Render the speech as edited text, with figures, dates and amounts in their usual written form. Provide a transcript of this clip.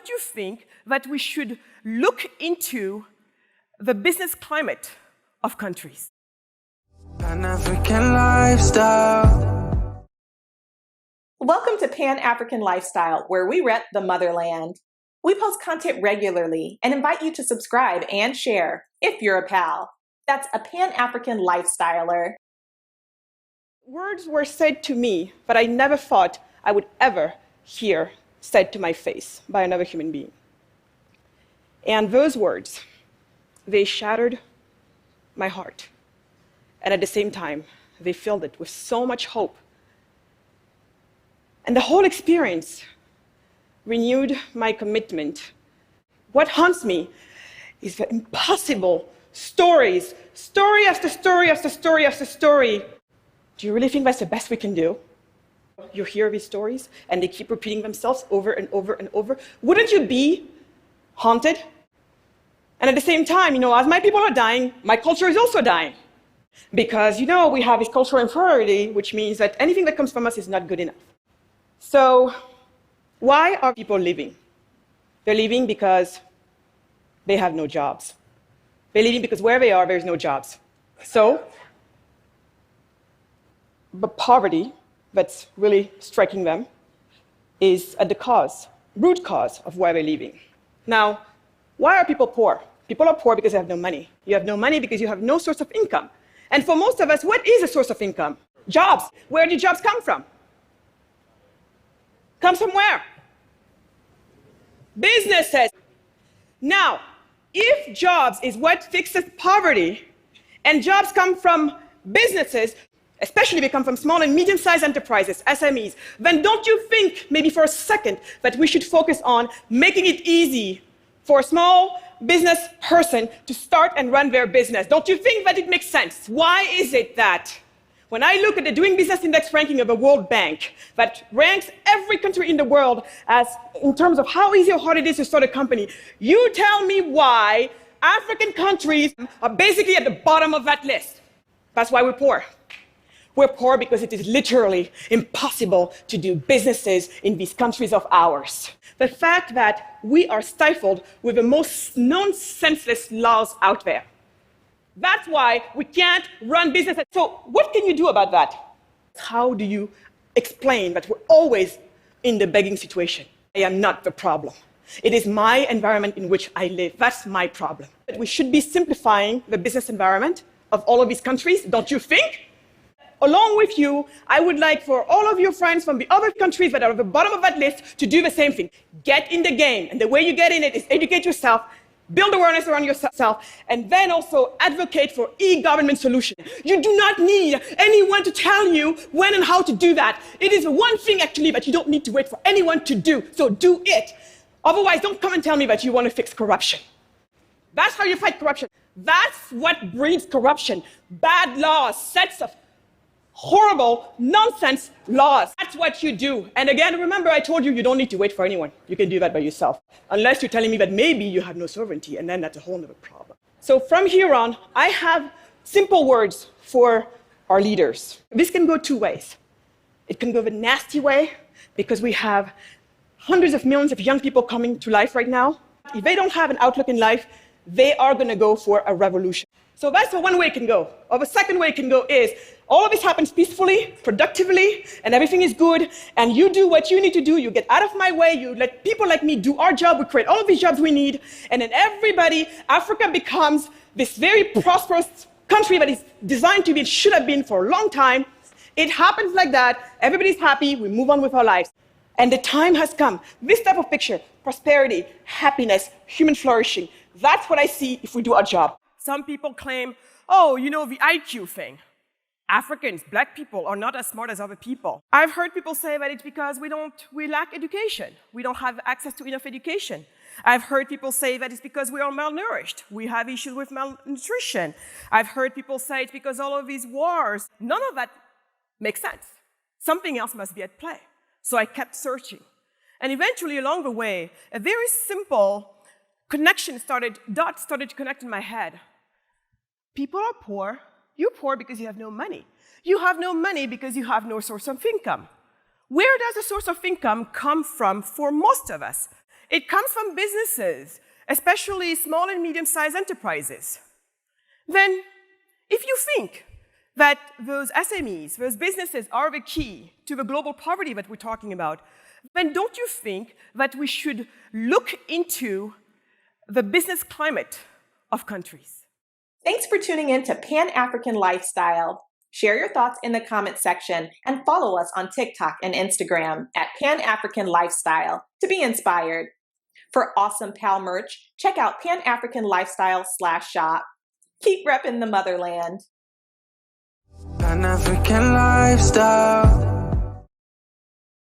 don't you think that we should look into the business climate of countries? Pan-African lifestyle. Welcome to Pan-African Lifestyle, where we rep the motherland. We post content regularly and invite you to subscribe and share if you're a pal. That's a Pan-African lifestyler. Words were said to me that I never thought I would ever hear said to my face by another human being. And those words, they shattered my heart. And at the same time, they filled it with so much hope. And the whole experience renewed my commitment. What haunts me is the impossible stories, story after story after story after story. Do you really think that's the best we can do? You hear these stories and they keep repeating themselves over and over and over. Wouldn't you be haunted? And at the same time, as my people are dying, my culture is also dying. Because, we have this cultural inferiority, which means that anything that comes from us is not good enough. So, why are people leaving? They're leaving because they have no jobs. They're leaving because where they are, there's no jobs. So, the poverty that's really striking them is at the root cause of why they're leaving. Now, why are people poor? People are poor because they have no money. You have no money because you have no source of income. And for most of us, what is a source of income? Jobs. Where do jobs come from? Comes from where? Businesses. Now, if jobs is what fixes poverty, and jobs come from businesses, especially they come from small and medium-sized enterprises, SMEs, then don't you think, maybe for a second, that we should focus on making it easy for a small business person to start and run their business? Don't you think that it makes sense? Why is it that when I look at the Doing Business Index ranking of the World Bank, that ranks every country in the world as in terms of how easy or hard it is to start a company, you tell me why African countries are basically at the bottom of that list? That's why we're poor. We're poor because it is literally impossible to do businesses in these countries of ours. The fact that we are stifled with the most nonsenseless laws out there. That's why we can't run businesses. So what can you do about that? How do you explain that we're always in the begging situation? I am not the problem. It is my environment in which I live. That's my problem. We should be simplifying the business environment of all of these countries, don't you think? Along with you, I would like for all of your friends from the other countries that are at the bottom of that list to do the same thing. Get in the game. And the way you get in it is educate yourself, build awareness around yourself, and then also advocate for e-government solutions. You do not need anyone to tell you when and how to do that. It is the one thing, actually, that you don't need to wait for anyone to do. So do it. Otherwise, don't come and tell me that you want to fix corruption. That's how you fight corruption. That's what breeds corruption. Bad laws, sets of horrible, nonsense laws. That's what you do. And again, remember, I told you, you don't need to wait for anyone. You can do that by yourself. Unless you're telling me that maybe you have no sovereignty, and then that's a whole other problem. So from here on, I have simple words for our leaders. This can go two ways. It can go the nasty way, because we have hundreds of millions of young people coming to life right now. If they don't have an outlook in life, they are going to go for a revolution. So that's the one way it can go. Or the second way it can go is, all of this happens peacefully, productively, and everything is good, and you do what you need to do, you get out of my way, you let people like me do our job, we create all of these jobs we need, and then Africa becomes this very prosperous country that is designed to be, it should have been for a long time. It happens like that, everybody's happy, we move on with our lives. And the time has come. This type of picture, prosperity, happiness, human flourishing, that's what I see if we do our job. Some people claim, the IQ thing. Africans, black people, are not as smart as other people. I've heard people say that it's because we lack education. We don't have access to enough education. I've heard people say that it's because we are malnourished. We have issues with malnutrition. I've heard people say it's because all of these wars. None of that makes sense. Something else must be at play. So I kept searching. And eventually, along the way, a very simple dots started to connect in my head. People are poor. You're poor because you have no money. You have no money because you have no source of income. Where does the source of income come from for most of us? it comes from businesses, especially small and medium-sized enterprises, then if you think that those SMEs, those businesses are the key to the global poverty that we're talking about, then don't you think that we should look into the business climate of countries? Thanks for tuning in to Pan-African Lifestyle. Share your thoughts in the comment section and follow us on TikTok and Instagram at Pan-African Lifestyle to be inspired. For awesome PAL merch, check out Pan-African Lifestyle/shop. Keep repping the motherland. Pan-African lifestyle.